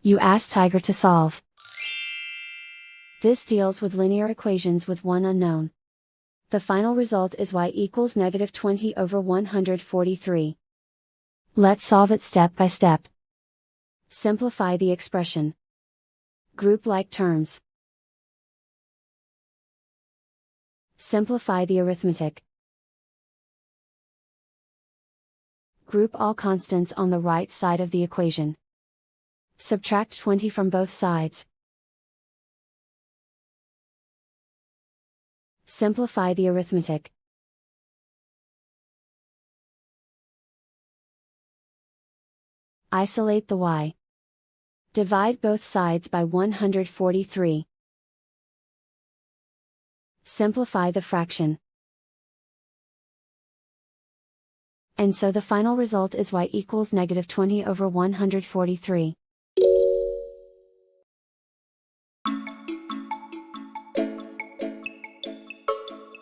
You ask Tiger to solve. This deals with linear equations with one unknown. The final result is y equals -20/143. Let's solve it step by step. Simplify the expression. Group like terms. Simplify the arithmetic. Group all constants on the right side of the equation. Subtract 20 from both sides. Simplify the arithmetic. Isolate the y. Divide both sides by 143. Simplify the fraction. And so the final result is y equals -20/143.